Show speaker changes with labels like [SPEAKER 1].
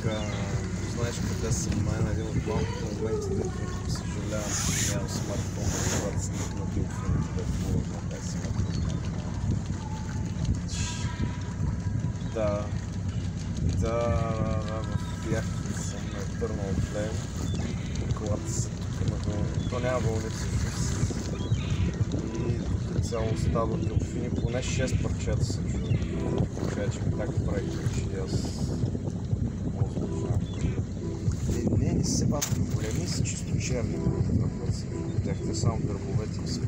[SPEAKER 1] знаеш къде съм мен, един от малкото моменти, дето съжалявам, че нямам смартфон, когато снимам телефоните, дето мога да дай смартфон. В яхтата съм търнал от лев, колата са тук на вълни, то няма вълни всъщност. И като цяло стадо делфини, поне 6 парчета са чули. Така че така правих, че аз мога да знам. Не се бават големи, са чисто черни. Те само дърбовете им се